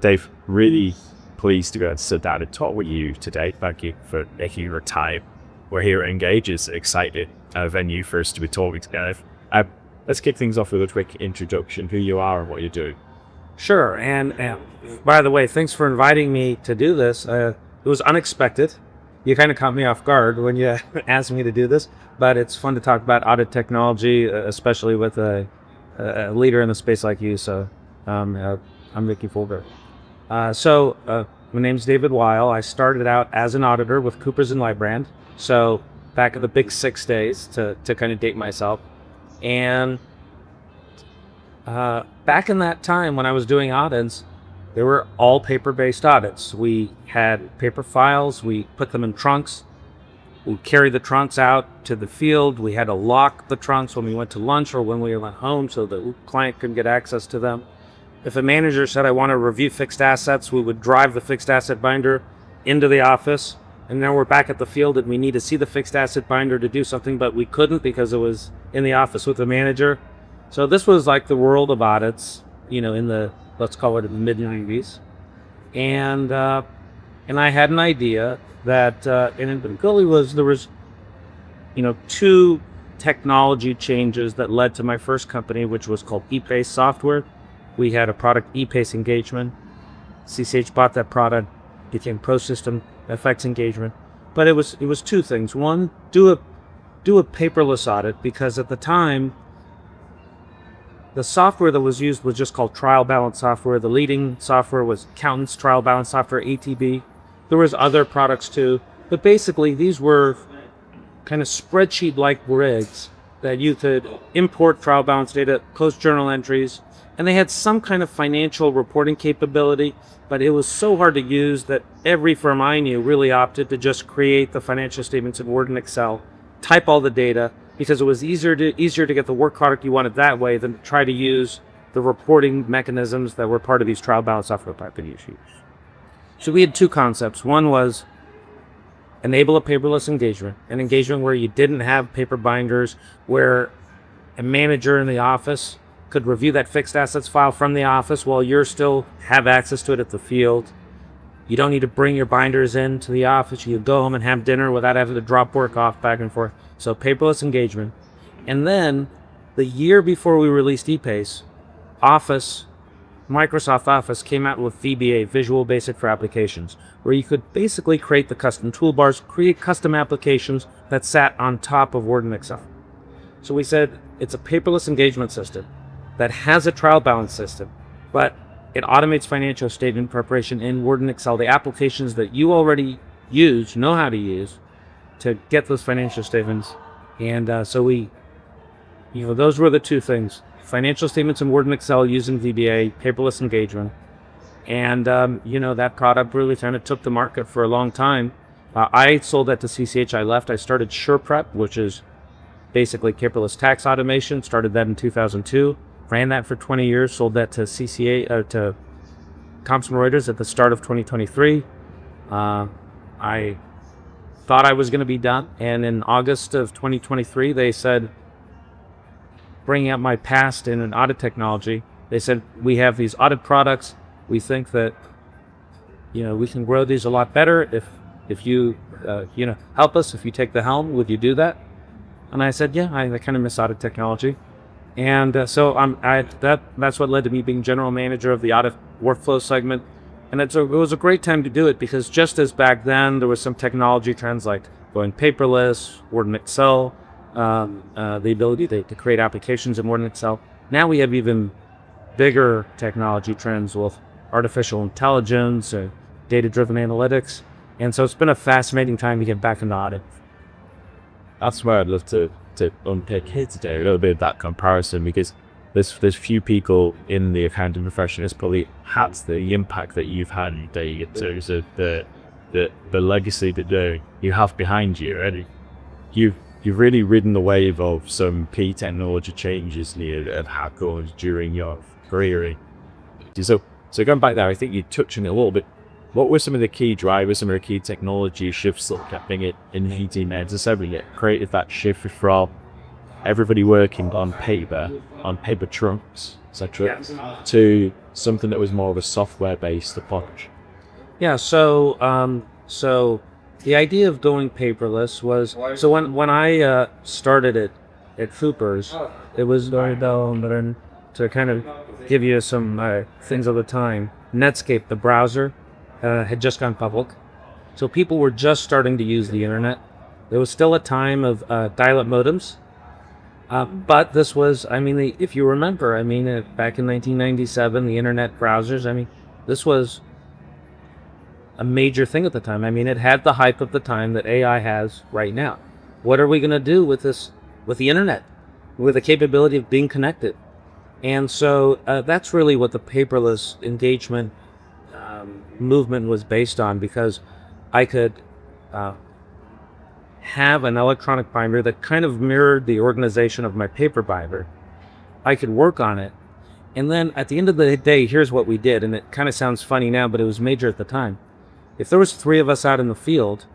Dave, really pleased to be able to sit down and talk with you today. Thank you for making your time. We're here at Engage. It's exciting venue for us to be talking together. Let's kick things off with a quick introduction, who you are and what you're doing. Sure. And by the way, thanks for inviting me to do this. It was unexpected. You kind of caught me off guard when you asked me to do this, but it's fun to talk about audit technology, especially with a leader in the space like you. So I'm looking forward to it. My name's David Wyle. I started out as an auditor with Coopers and Lybrand. So back in the big 6 days to kind of date myself. And back in that time when I was doing audits, they were all paper-based audits. We had paper files, we put them in trunks, we carried the trunks out to the field, we had to lock the trunks when we went to lunch or when we went home so the client couldn't get access to them. If a manager said, I want to review fixed assets, we would drive the fixed asset binder into the office, and now we're back at the field and we need to see the fixed asset binder to do something, but we couldn't because it was in the office with the manager. So this was like the world of audits, in the, let's call it, in the mid-90s. And I had an idea that, and it really was, there was, two technology changes that led to my first company, which was called ePace software. We had a product, ePace Engagement. CCH bought that product, became Pro System FX Engagement. But it was two things. One, do a paperless audit, because at the time, the software that was used was just called trial balance software. The leading software was Accountant's Trial Balance Software, ATB. There was other products too, but basically these were kind of spreadsheet-like rigs that you could import trial balance data, post journal entries, and they had some kind of financial reporting capability, but it was so hard to use that every firm I knew really opted to just create the financial statements in Word and Excel, type all the data, because it was easier to get the work product you wanted that way than to try to use the reporting mechanisms that were part of these trial balance software pipe issues. So we had two concepts. One was enable a paperless engagement, an engagement where you didn't have paper binders, where a manager in the office could review that fixed assets file from the office while you still have access to it at the field. You don't need to bring your binders into the office. You can go home and have dinner without having to drop work off back and forth. So paperless engagement. And then the year before we released ePace, Microsoft Office came out with VBA, Visual Basic for Applications, where you could basically create the custom toolbars, create custom applications that sat on top of Word and Excel. So we said it's a paperless engagement system that has a trial balance system, but it automates financial statement preparation in Word and Excel, the applications that you already know how to use to get those financial statements. And so we, those were the two things: financial statements in Word and Excel using VBA, paperless engagement. And, that product really kind of took the market for a long time. I sold that to CCH. I left. I started SurePrep, which is basically paperless tax automation. Started that in 2002. Ran that for 20 years. Sold that to to Thomson Reuters at the start of 2023. I thought I was going to be done. And in August of 2023, they said, bringing up my past in an audit technology, they said, we have these audit products. We think that, we can grow these a lot better if you, help us, if you take the helm, would you do that? And I said, yeah, I kind of miss audit technology. And so that's what led to me being general manager of the audit workflow segment. And it was a great time to do it, because just as back then there was some technology trends like going paperless, Word and Excel, the ability to create applications in Word and Excel. Now we have even bigger technology trends with artificial intelligence or data-driven analytics. And so it's been a fascinating time to get back into audit. That's where I'd love to unpick here today, a little bit of that comparison, because there's few people in the accounting profession that's probably had the impact that you've had in terms of the legacy that you have behind you already. You've really ridden the wave of some key technology changes at Hackers during your career. So going back there, I think you touched on it a little bit. What were some of the key drivers, some of the key technology shifts that kept it in 18 necessarily created that shift from everybody working on paper trunks, etc., to something that was more of a software-based approach? Yeah, so the idea of going paperless was, so when I started it at Foopers, it was to kind of give you some things of the time. Netscape, the browser, had just gone public, so people were just starting to use the internet. There was still a time of dial-up modems, but this was, I mean, if you remember, I mean, back in 1997, the internet browsers, I mean, this was a major thing at the time. I mean, it had the hype of the time that AI has right now. What are we going to do with this, with the internet, with the capability of being connected? And so that's really what the paperless engagement movement was based on, because I could have an electronic binder that kind of mirrored the organization of my paper binder. I could work on it. And then at the end of the day, here's what we did. And it kind of sounds funny now, but it was major at the time. If there was 3 of us out in the field,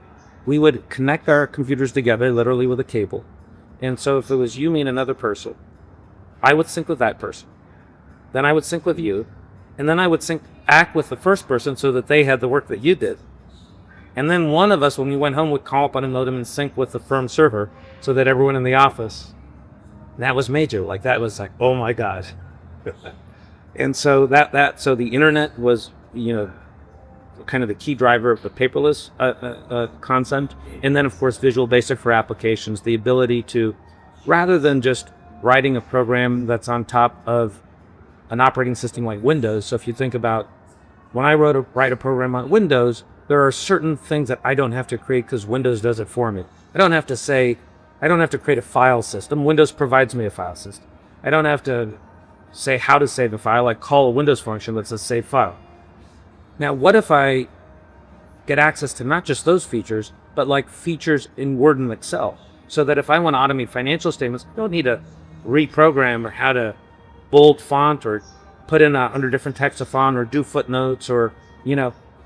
we would connect our computers together, literally with a cable. And so if it was you, me, and another person, I would sync with that person. Then I would sync with you. And then I would act with the first person so that they had the work that you did. And then one of us, when we went home, would call up on a modem and sync with the firm server so that everyone in the office, that was major. Like, that was like, oh my God. And so so the internet was, kind of the key driver of the paperless concept. And then, of course, Visual Basic for applications, the ability to, rather than just writing a program that's on top of an operating system like Windows. So if you think about when I write a program on Windows, there are certain things that I don't have to create because Windows does it for me. I don't have to create a file system. Windows provides me a file system. I don't have to say how to save a file. I call a Windows function that says save file. Now, what if I get access to not just those features, but like features in Word and Excel, so that if I want to automate financial statements, I don't need to reprogram or how to bold font or put in under different types of font or do footnotes or,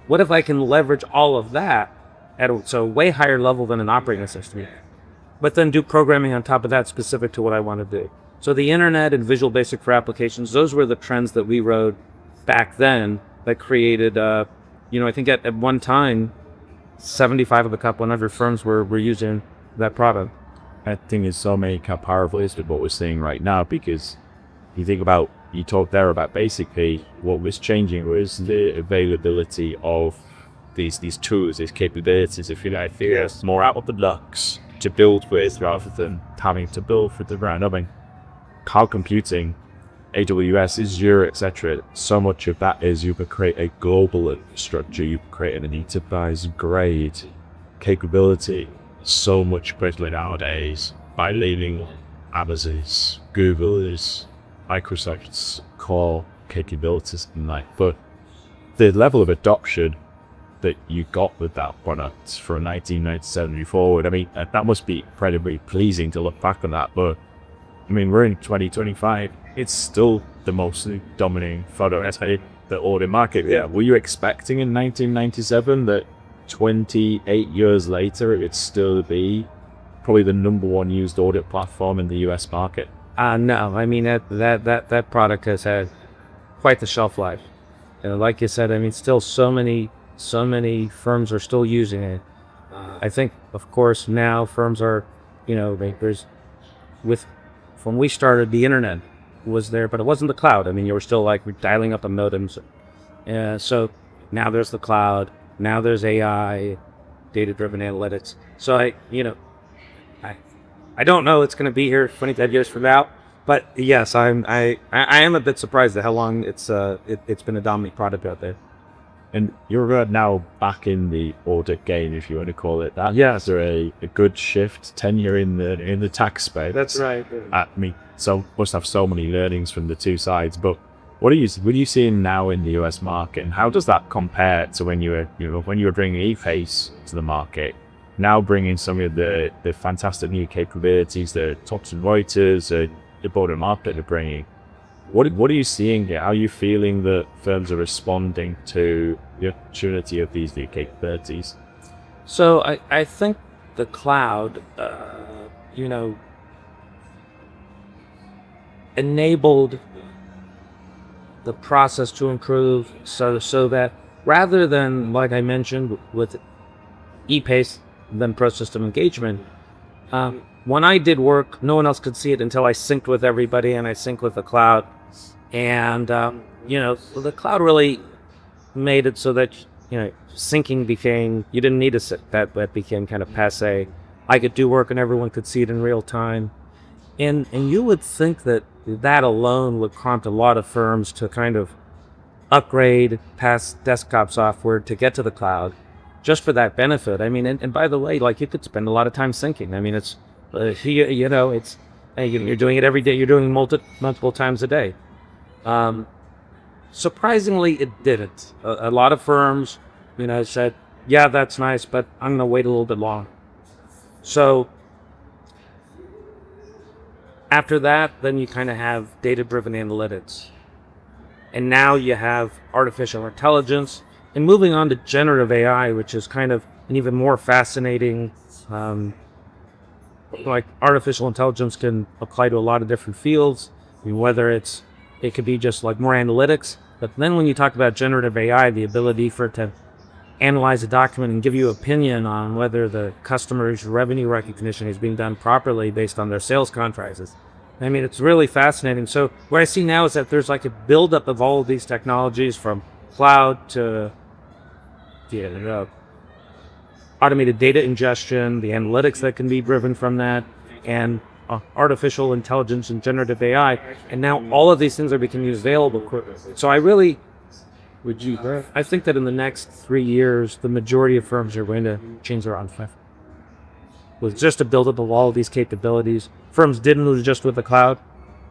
what if I can leverage all of that at a way higher level than an operating system, but then do programming on top of that specific to what I want to do. So the internet and Visual Basic for applications, those were the trends that we rode back then that created, I think at one time, 75 of the top 100 firms were using that product. I think it's so many how powerful is what we're seeing right now, because you think about, you talked there about basically what was changing was the availability of these tools, these capabilities, if you like, yes, more out of the box to build with rather than having to build from the ground up. I mean, cloud computing, AWS, Azure, etc. So much of that is you could create a global infrastructure, you could create an enterprise grade capability so much quickly nowadays by leaving Amazon's, Google's, Microsoft's core capabilities and that. But the level of adoption that you got with that product from 1997 forward, I mean, that must be incredibly pleasing to look back on that. But I mean, we're in 2025. It's still the most dominating photo essay, the audit market. Yeah. Were you expecting in 1997 that 28 years later it would still be probably the #1 used audit platform in the US market? No, I mean, that product has had quite the shelf life. Like you said, I mean, still so many firms are still using it. I think, of course, now firms are, when we started, the internet was there, but it wasn't the cloud. I mean, you were still like dialing up a modems. So now there's the cloud. Now there's AI, data-driven analytics. So I don't know it's going to be here 25 years from now, but yes, I am a bit surprised at how long it's been a dominant product out there. And you're now back in the audit game, if you want to call it that. Yeah, is there a good shift, tenure in the tax space? That's right. I mean, so must have so many learnings from the two sides. But what are you seeing now in the US market, and how does that compare to when you were bringing ePace to the market? Now bringing some of the fantastic new capabilities that Thomson Reuters, the broader market are bringing. What are you seeing here? How are you feeling that firms are responding to the opportunity of these new capabilities? So I think the cloud, enabled the process to improve so that rather than, like I mentioned, with ePace, then pro system engagement, when I did work, no one else could see it until I synced with everybody and I synced with the cloud. And, the cloud really made it so that, syncing became, you didn't need to sit. That became kind of passe. I could do work and everyone could see it in real time. And you would think that alone would prompt a lot of firms to kind of upgrade past desktop software to get to the cloud just for that benefit. I mean, and by the way, like, you could spend a lot of time syncing. I mean, it's, it's, hey, you're doing it every day. You're doing multiple times a day. Surprisingly, it didn't. A lot of firms, said, yeah, that's nice, but I'm going to wait a little bit longer. So after that, then you kind of have data-driven analytics. And now you have artificial intelligence, and moving on to generative AI, which is kind of an even more fascinating, like, artificial intelligence can apply to a lot of different fields. I mean, whether it could be just like more analytics, but then when you talk about generative AI, the ability for it to analyze a document and give you opinion on whether the customer's revenue recognition is being done properly based on their sales contracts. I mean, it's really fascinating. So what I see now is that there's like a buildup of all of these technologies, from cloud to automated data ingestion, the analytics that can be driven from that, and artificial intelligence and generative AI. And now all of these things are becoming available quickly. So I think that in the next 3 years, the majority of firms are going to change their on-prem. With just a buildup of all of these capabilities. Firms didn't move just with the cloud,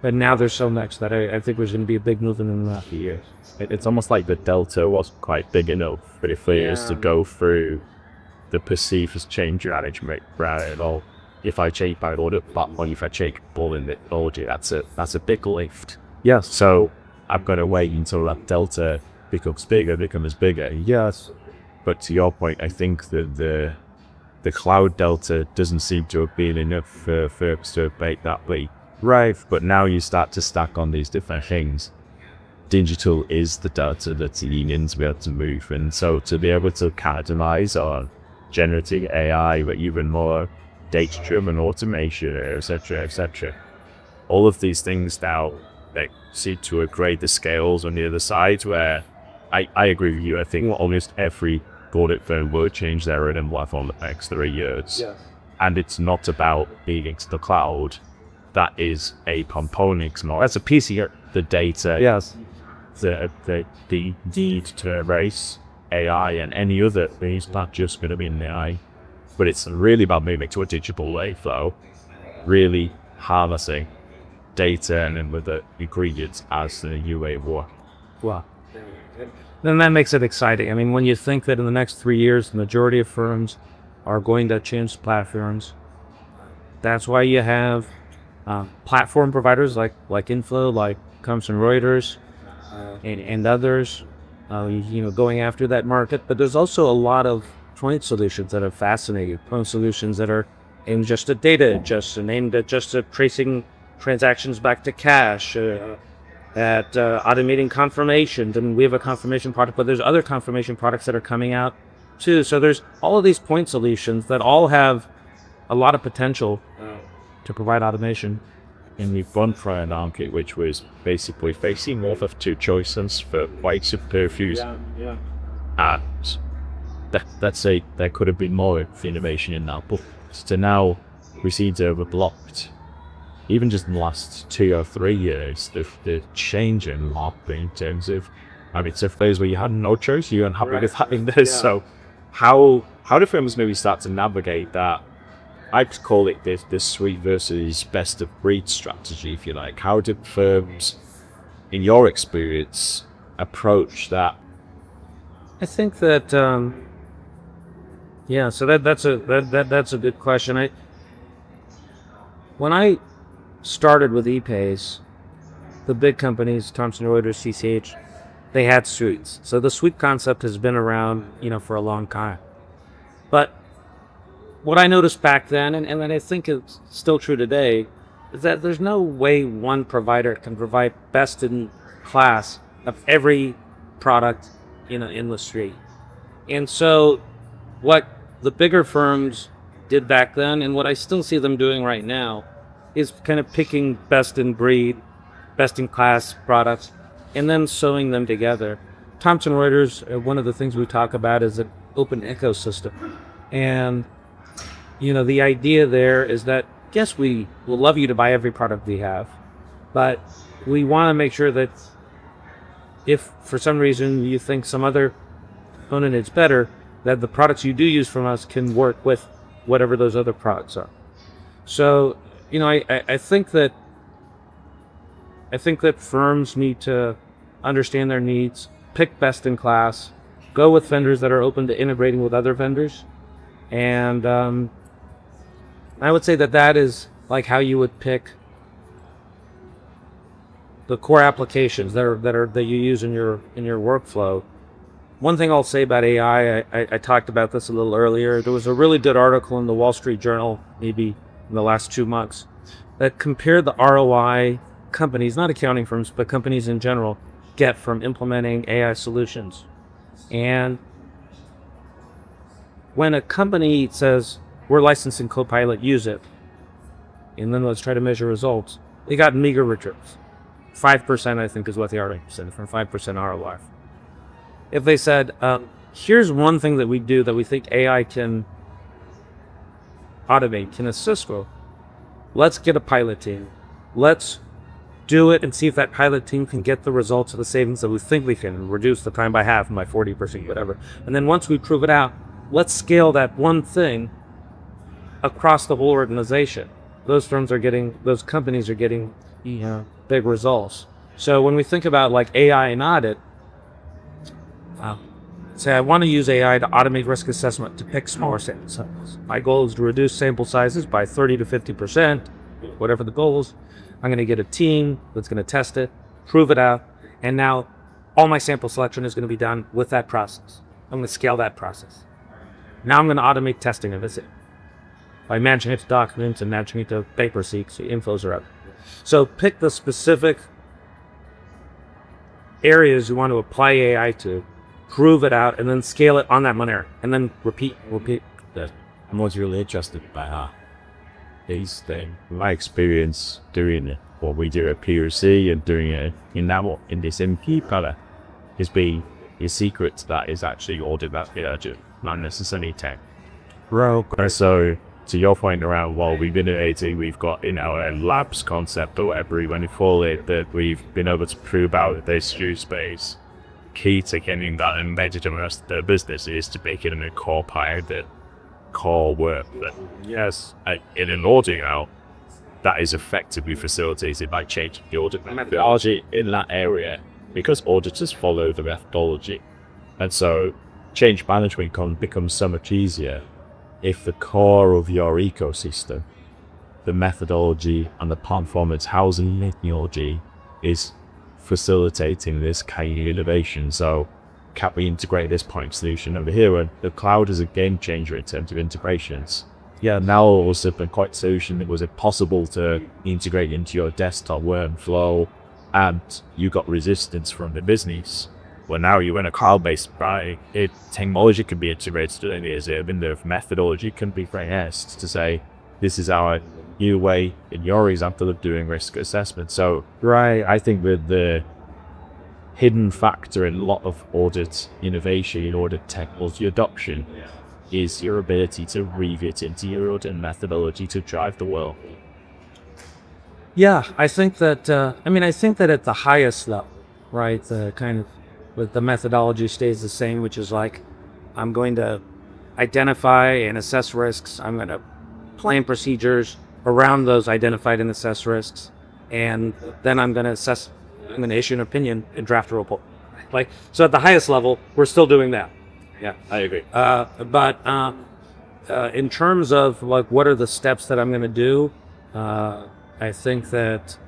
but now there's so much that I think there's going to be a big movement in that years. It's almost like the delta wasn't quite big enough for the players to go through the perceived change management, right? Or if I change my audit platform, if I change all in the technology, that's a big lift. Yes. So I'm going to wait until that delta becomes bigger. Yes. But to your point, I think that the cloud delta doesn't seem to have been enough for firms to make that leap. Right. But now you start to stack on these different things. Digital is the delta that's needing to be able to move. And so to be able to capitalize on generative AI, but even more data-driven automation, etc., all of these things now, they seem to upgrade the scales on the other side, where I agree with you. I think almost every audit firm will change their own platform in the next 3 years. Yes. And it's not about being to the cloud. That is a component. That's a piece of the data. Yes. The need to erase AI and any other thing is not just going to be in AI, but it's really about moving to a digital workflow, really harnessing data and then with the ingredients as the new way of work. Wow. Then that makes it exciting. I mean, when you think that in the next 3 years, the majority of firms are going to change platforms, that's why you have platform providers like Info, like Thomson Reuters, and others, going after that market. But there's also a lot of point solutions that are fascinating. Point solutions that are aimed just at data ingestion, aimed at just at tracing transactions back to cash, at automating confirmation. And we have a confirmation product, but there's other confirmation products that are coming out too. So there's all of these point solutions that all have a lot of potential to provide automation. And we've gone for an market which was basically facing more of two choices for quite superfluous. Yeah. And let's say there could have been more innovation in that, but to now we seem to have blocked. Even just in the last 2 or 3 years, the change in lot in terms of, it's a phase where you had no choice, you weren't happy with having this. Yeah. So how do firms maybe start to navigate that? I'd call it this suite versus best of breed strategy, if you like. How do firms, in your experience, approach that? I think that, so that's a good question. When I started with ePace, the big companies, Thomson Reuters, CCH, they had suites. So the suite concept has been around, for a long time. But what I noticed back then, and I think it's still true today, is that there's no way one provider can provide best in class of every product in an industry. And so what the bigger firms did back then, and what I still see them doing right now, is kind of picking best in breed, best in class products, and then sewing them together. Thomson Reuters, one of the things we talk about is an open ecosystem. And, the idea there is that, yes, we will love you to buy every product we have, but we want to make sure that if for some reason you think some other component is better, that the products you do use from us can work with whatever those other products are. So, I think that firms need to understand their needs, pick best in class, go with vendors that are open to integrating with other vendors, and I would say that is like how you would pick the core applications that you use in your workflow. One thing I'll say about AI, I talked about this a little earlier. There was a really good article in the Wall Street Journal, maybe in the last 2 months, that compared the ROI companies, not accounting firms, but companies in general, get from implementing AI solutions. And when a company says, we're licensing Copilot, use it, and then let's try to measure results, they got meager returns. 5%, I think, is what the article said, from 5% ROI. If they said, here's one thing that we do that we think AI can automate, can assist with, let's get a pilot team. Let's do it and see if that pilot team can get the results of the savings that we think we can, reduce the time by half, by 40%, whatever. And then once we prove it out, let's scale that one thing across the whole organization. Those companies are getting big results. So when we think about like AI and audit, say I want to use AI to automate risk assessment to pick smaller sample sizes. My goal is to reduce sample sizes by 30 to 50%, whatever the goal is. I'm going to get a team that's going to test it, prove it out, and now all my sample selection is going to be done with that process. I'm going to scale that process. Now I'm going to automate testing of it by matching it to documents and matching it to paper seeks, so infos are up. So pick the specific areas you want to apply AI to, prove it out, and then scale it on that one area, and then repeat. I'm always really interested by these things. My experience doing what we do at POC and doing it in this MP product has been your secret to that is actually audit that not necessarily tech. So to your point around, well, we've been innovating, we've got in our labs concept or whatever you want to call it, that we've been able to prove out this use space. Key to getting that embedded in the rest of the business is to make it in a core part of the core work. But yes, in an audit now, that is effectively facilitated by changing the audit methodology in that area, because auditors follow the methodology. And so change management becomes so much easier if the core of your ecosystem, the methodology and the performance housing technology, is facilitating this kind of innovation. So can we integrate this point solution over here? And the cloud is a game changer in terms of integrations. Yeah, now all of a sudden quite solution that was impossible to integrate into your desktop workflow, and you got resistance from the business. Well, now you're in a cloud-based technology can be integrated in the methodology can be phrased to say, this is our new way in your example of doing risk assessment. So, right, I think with the hidden factor in a lot of audit innovation, audit technology adoption, is your ability to weave it into your audit methodology to drive the world. Yeah, I think that, I think that at the highest level, right, the kind of, with the methodology stays the same, which is like, I'm going to identify and assess risks. I'm going to plan procedures around those identified and assessed risks. And then I'm going to issue an opinion and draft a report. Like, so at the highest level, we're still doing that. Yeah, I agree. But in terms of like, what are the steps that I'm going to do? I think that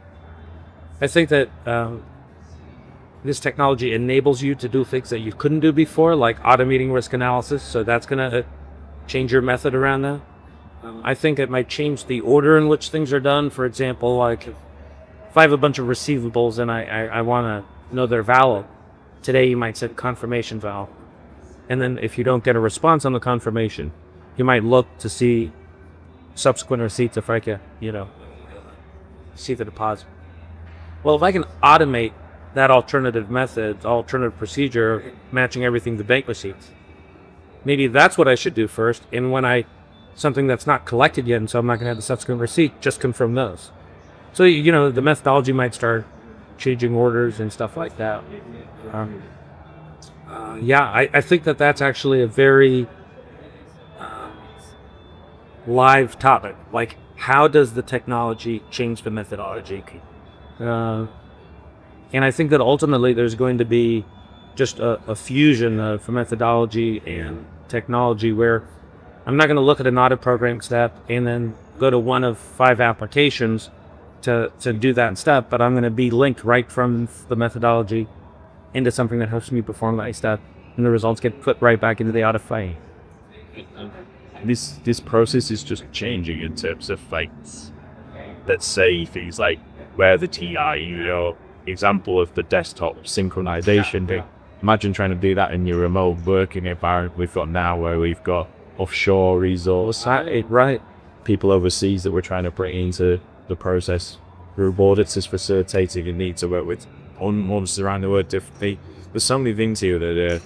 this technology enables you to do things that you couldn't do before, like automating risk analysis. So that's going to change your method around that. I think it might change the order in which things are done. For example, like if I have a bunch of receivables and I want to know their value, today you might set confirmation value. And then if you don't get a response on the confirmation, you might look to see subsequent receipts if I can, see the deposit. Well, if I can automate that alternative method, alternative procedure of matching everything to bank receipts, maybe that's what I should do first. And when something that's not collected yet, and so I'm not going to have the subsequent receipt, just confirm those. So, the methodology might start changing orders and stuff like that. I think that's actually a very live topic. Like, how does the technology change the methodology? And I think that ultimately there's going to be just a fusion of methodology and technology where I'm not going to look at an audit program step and then go to one of 5 applications to do that step, but I'm going to be linked right from the methodology into something that helps me perform that step, and the results get put right back into the audit file. This process is just changing in terms of, like, let's say things like where the TI, example of the desktop synchronization thing. Imagine trying to do that in your remote working environment we've got now, where we've got offshore resource, Right. people overseas that we're trying to bring into the process. Group audits is facilitating a need to work with ones around the world differently. There's so many things here that are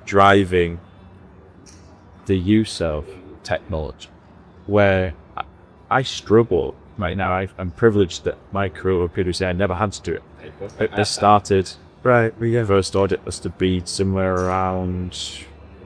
driving the use of technology, where I struggle right now. I'm privileged that my career would previously I never had to do it. I started first audit was to be somewhere around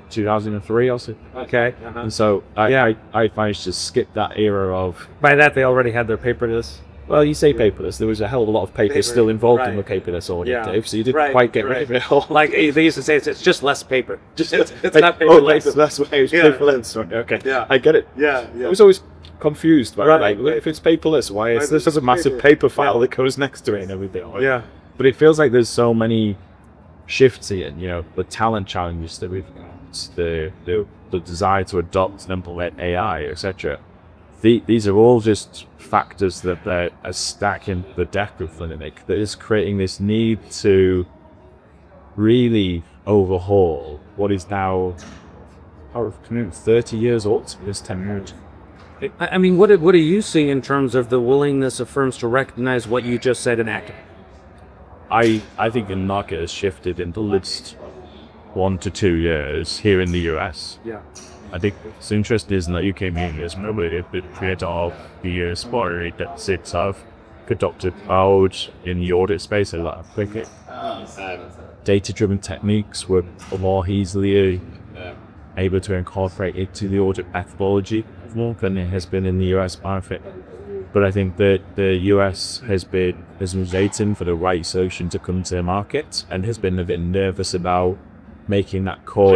2003 or so. Okay. And so I managed to skip that era of. By that, they already had their paperless. Well, you say paperless. There was a hell of a lot of paper still involved in the paperless audit, Dave. So you didn't quite get rid of it all. Like they used to say, it's just less paper. It's not paperless. That's why it was paperless. Right, okay. Yeah. I get it. Yeah. I was always confused by like, if it's paperless, why is this a massive paper file that goes next to it and everything? Yeah. But it feels like there's so many shifts here. The talent challenges that we've got, the desire to adopt and implement AI, etc. These are all just factors that are stacking the deck of Clinic that is creating this need to really overhaul what is now 30 years old. This 10 years. I mean, what do you see in terms of the willingness of firms to recognize what you just said and act? I think the market has shifted in the last 1 to 2 years here in the US. Yeah. I think it's interesting is that UK meetings maybe the creator of the sport that sits of conducted out in the audit space a lot of quicker. Data-driven techniques were more easily able to incorporate into the audit methodology more than it has been in the US market. But I think that the US has been waiting for the right solution to come to the market and has been a bit nervous about making that call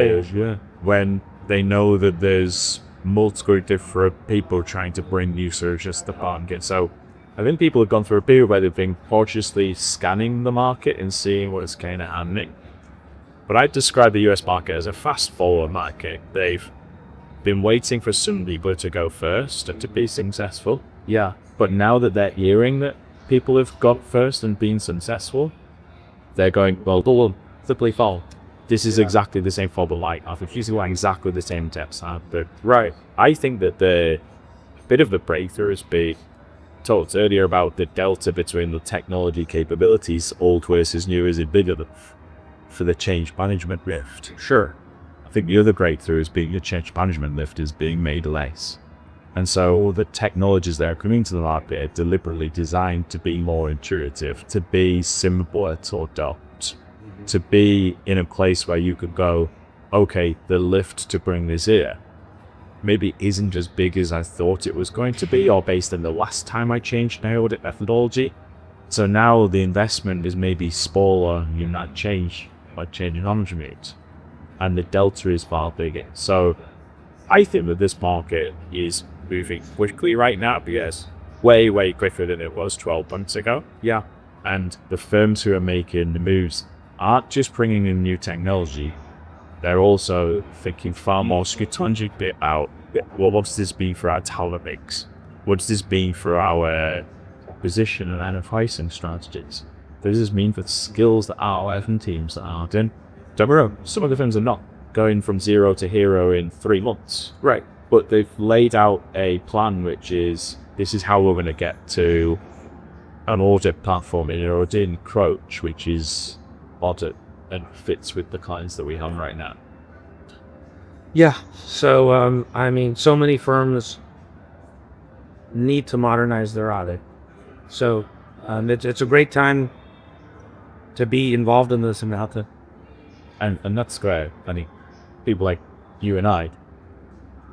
when they know that there's multiple different people trying to bring new solutions to the market. So I think people have gone through a period where they've been cautiously scanning the market and seeing what's kind of happening. But I'd describe the US market as a fast follower market. They've been waiting for some people to go first and to be successful. Yeah. But now that they're hearing that people have got first and been successful, they're going, well, simply follow. This is exactly the same problem like I think using exactly the same steps. But I think that the bit of the breakthrough has been talked earlier about the delta between the technology capabilities, old versus new, is bigger than for the change management rift. Sure. I think the other breakthrough is being the change management lift is being made less. And so the technologies that are coming to the market are deliberately designed to be more intuitive, to be simpler to adopt, to be in a place where you could go, okay, the lift to bring this here maybe isn't as big as I thought it was going to be, or based on the last time I changed my audit methodology. So now the investment is maybe smaller in that change by changing management, and the delta is far bigger. So I think that this market is moving quickly right now, because way quicker than it was 12 months ago. Yeah. And the firms who are making the moves aren't just bringing in new technology, they're also thinking far more strategically about well, what's this mean for our talent mix? What's this mean for our position and pricing strategies? What does this mean for the skills that our F teams are doing? Don't get me wrong, some of the firms are not going from zero to hero in 3 months. Right. But they've laid out a plan, which is, this is how we're going to get to an audit platform in an audit encroach, which is audit and fits with the clients that we have right now. Yeah. So, so many firms need to modernize their audit. So, it's a great time to be involved in this and how to. And that's great. I mean, people like you and I,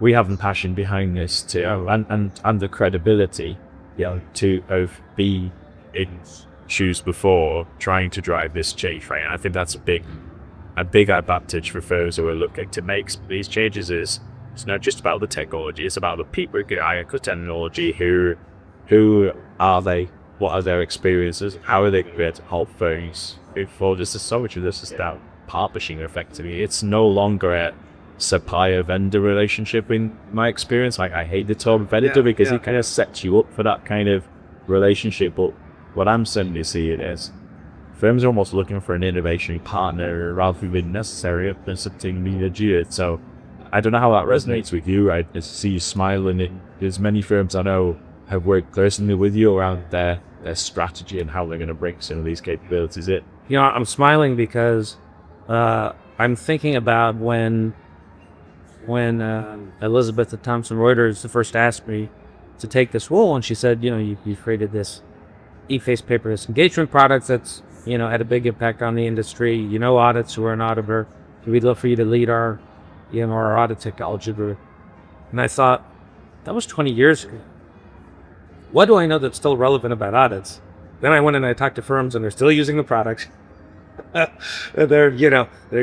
we have the passion behind this too, and the credibility, to be in shoes before trying to drive this change, right? And I think that's a big advantage for firms who are looking to make these changes. Is it's not just about the technology; it's about the people who are good technology. Who are they? What are their experiences? How are they prepared to help firms? Before this is so much of this is about partnership. Effectively, it's no longer a supplier-vendor relationship in my experience. Like, I hate the term vendor because it kind of sets you up for that kind of relationship. But what I'm certainly seeing is firms are almost looking for an innovation partner rather than necessarily something legit. So I don't know how that resonates with you. I just see you smiling. There's many firms I know have worked personally with you around their strategy and how they're going to bring some of these capabilities in. I'm smiling because I'm thinking about when Elizabeth at Thomson Reuters first asked me to take this role, and she said, you created this ePace paperless engagement product that's, had a big impact on the industry. Audits, who are an auditor. We'd love for you to lead our audit technology group. And I thought, that was 20 years ago. What do I know that's still relevant about audits? Then I went and I talked to firms, and they're still using the product. They're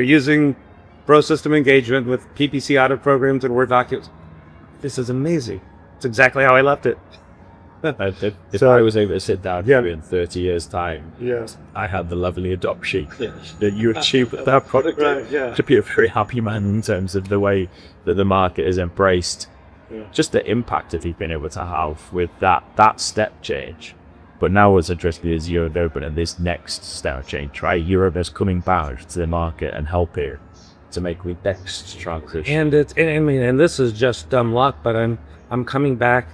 using Pro System Engagement with PPC audit programs and Word documents. This is amazing. It's exactly how I left it. If I was able to sit down here in 30 years' time, I had the level of adoption that you achieved with that product. To be a very happy man in terms of the way that the market has embraced just the impact that you've been able to have with that step change. But now what's interesting is Europe open and this next step change, right? Europe is coming back to the market and helping to make the next transition. And this is just dumb luck, but I'm coming back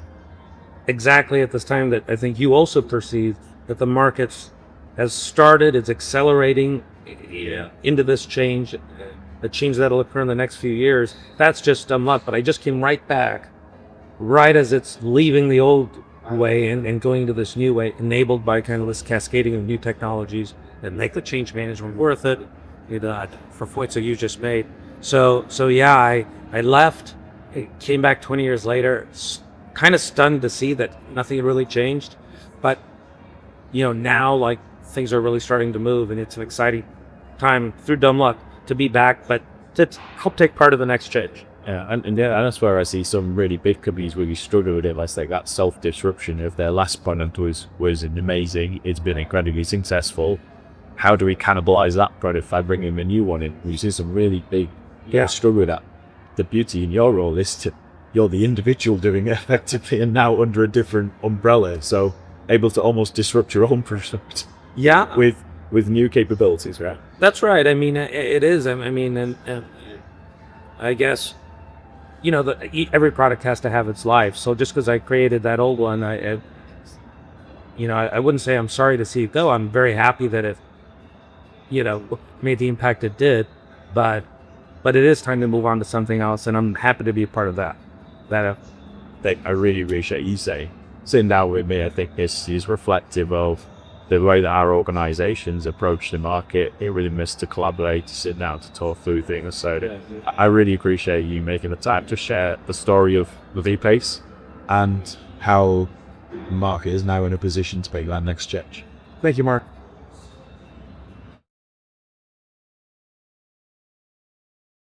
exactly at this time that I think you also perceive that the market has started, it's accelerating into this change, the change that'll occur in the next few years. That's just dumb luck, but I just came right back, right as it's leaving the old way and going to this new way, enabled by kind of this cascading of new technologies that make the change management worth it, for points that you just made. So I left, came back 20 years later, kind of stunned to see that nothing had really changed. But, now like things are really starting to move, and it's an exciting time through dumb luck to be back, but to help take part of the next change. And that's where I see some really big companies really struggle with it. Let's like that self-disruption of their last product was amazing. It's been incredibly successful. How do we cannibalize that product by bringing a new one in? We see some really big struggle with that. The beauty in your role is you're the individual doing it effectively and now under a different umbrella. So able to almost disrupt your own product. With new capabilities, right? That's right. I mean, it is. I mean, and I guess, every product has to have its life. So just because I created that old one, I wouldn't say I'm sorry to see it go. I'm very happy that it, made the impact it did. But it is time to move on to something else, and I'm happy to be a part of that. I really appreciate you sitting down with me. I think this is reflective of the way that our organizations approach the market. It really missed to collaborate, to sit down, to talk through things. So I really appreciate you making the time to share the story of ePace and how the market is now in a position to make that next change. Thank you, Mark.